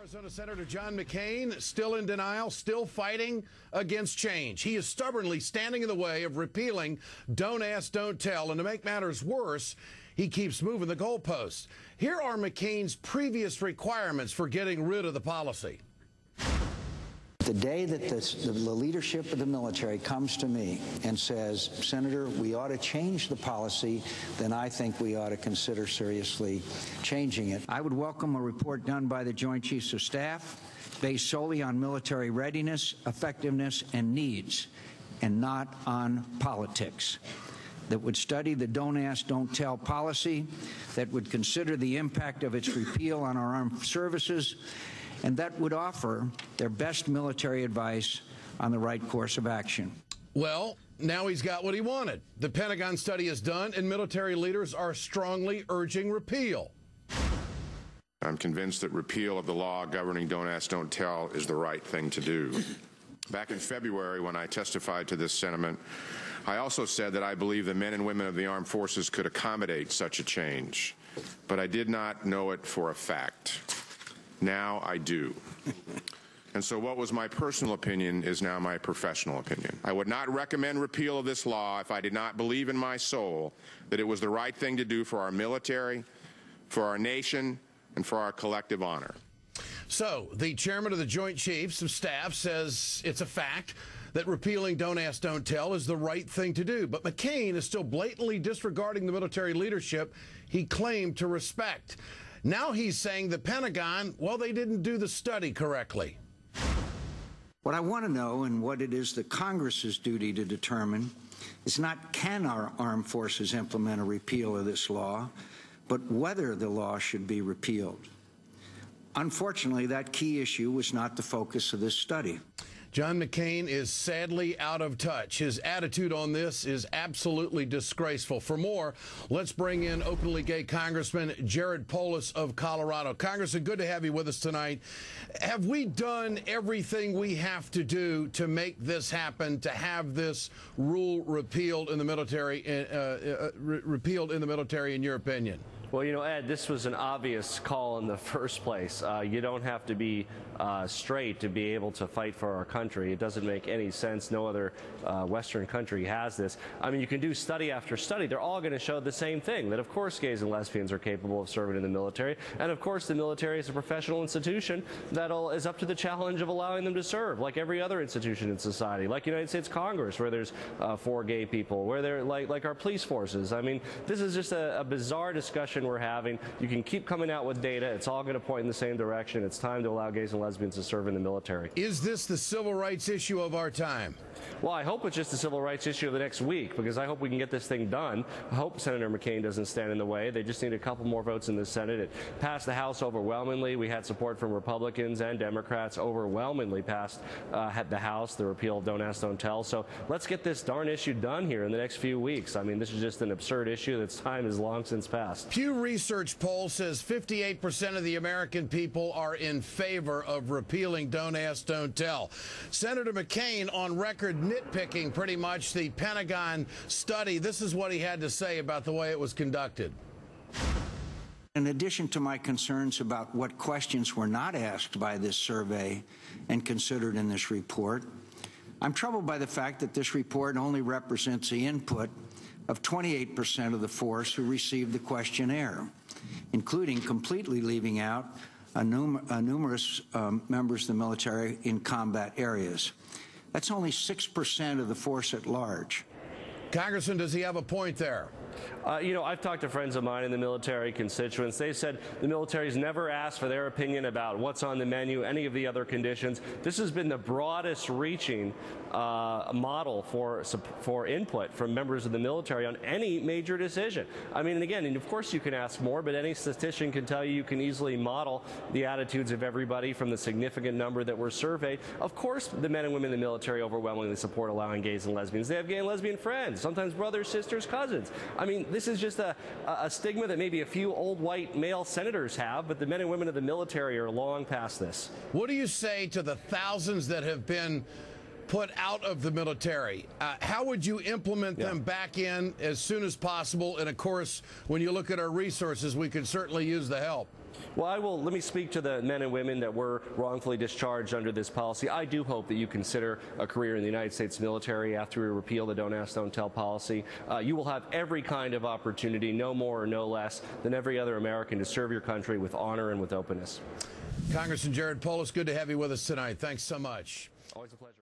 Arizona Senator John McCain still in denial, still fighting against change. He is stubbornly standing in the way of repealing Don't Ask, Don't Tell. And to make matters worse, he keeps moving the goalposts. Here are McCain's previous requirements for getting rid of the policy. The day that the leadership of the military comes to me and says, Senator, we ought to change the policy, then I think we ought to consider seriously changing it. I would welcome a report done by the Joint Chiefs of Staff based solely on military readiness, effectiveness, and needs, and not on politics, that would study the Don't Ask, Don't Tell policy, that would consider the impact of its repeal on our armed services, and that would offer their best military advice on the right course of action. Well, now he's got what he wanted. The Pentagon study is done, and military leaders are strongly urging repeal. I'm convinced that repeal of the law governing Don't Ask, Don't Tell is the right thing to do. Back in February, when I testified to this sentiment, I also said that I believe the men and women of the armed forces could accommodate such a change, but I did not know it for a fact. Now I do. And so what was my personal opinion is now my professional opinion. I would not recommend repeal of this law if I did not believe in my soul that it was the right thing to do for our military, for our nation, and for our collective honor. So the chairman of the Joint Chiefs of Staff says it's a fact that repealing Don't Ask, Don't Tell is the right thing to do. But McCain is still blatantly disregarding the military leadership he claimed to respect. Now he's saying the Pentagon, well, they didn't do the study correctly. What I want to know, and what it is the Congress's duty to determine, is not can our armed forces implement a repeal of this law, but whether the law should be repealed. Unfortunately, that key issue was not the focus of this study. John McCain is sadly out of touch. His attitude on this is absolutely disgraceful. For more, let's bring in openly gay Congressman Jared Polis of Colorado. Congressman, good to have you with us tonight. Have we done everything we have to do to make this happen, to have this rule repealed in the military, in your opinion? Well, you know, Ed, this was an obvious call in the first place. You don't have to be straight to be able to fight for our country. It doesn't make any sense. No other Western country has this. I mean, you can do study after study. They're all going to show the same thing, that of course gays and lesbians are capable of serving in the military. And of course the military is a professional institution that is up to the challenge of allowing them to serve, like every other institution in society, like United States Congress, where there's 4 gay people, where they're like our police forces. I mean, this is just a bizarre discussion we're having. You can keep coming out with data. It's all going to point in the same direction. It's time to allow gays and lesbians to serve in the military. Is this the civil rights issue of our time? Well, I hope it's just the civil rights issue of the next week, because I hope we can get this thing done. I hope Senator McCain doesn't stand in the way. They just need a couple more votes in the Senate. It passed the House overwhelmingly. We had support from Republicans and Democrats. Overwhelmingly passed the House, the repeal of Don't Ask, Don't Tell. So let's get this darn issue done here in the next few weeks. I mean, this is just an absurd issue that's time is long since passed. Pew Research poll says 58% of the American people are in favor of repealing Don't Ask, Don't Tell. Senator McCain on record nitpicking pretty much the Pentagon study. This is what he had to say about the way it was conducted. In addition to my concerns about what questions were not asked by this survey and considered in this report, I'm troubled by the fact that this report only represents the input of 28% of the force who received the questionnaire, including completely leaving out numerous members of the military in combat areas. That's only 6% of the force at large. Congressman, does he have a point there? You know, I've talked to friends of mine in the military, constituents. They said the military's never asked for their opinion about what's on the menu, any of the other conditions. This has been the broadest reaching model for input from members of the military on any major decision. I mean, and again, and of course you can ask more, but any statistician can tell you you can easily model the attitudes of everybody from the significant number that were surveyed. Of course, the men and women in the military overwhelmingly support allowing gays and lesbians. They have gay and lesbian friends, sometimes brothers, sisters, cousins. I mean, this is just a stigma that maybe a few old white male senators have, but the men and women of the military are long past this. What do you say to the thousands that have been put out of the military. How would you implement them back in as soon as possible? And, of course, when you look at our resources, we could certainly use the help. Well, let me speak to the men and women that were wrongfully discharged under this policy. I do hope that you consider a career in the United States military after we repeal the Don't Ask, Don't Tell policy. You will have every kind of opportunity, no more or no less, than every other American to serve your country with honor and with openness. Congressman Jared Polis, good to have you with us tonight. Thanks so much. Always a pleasure.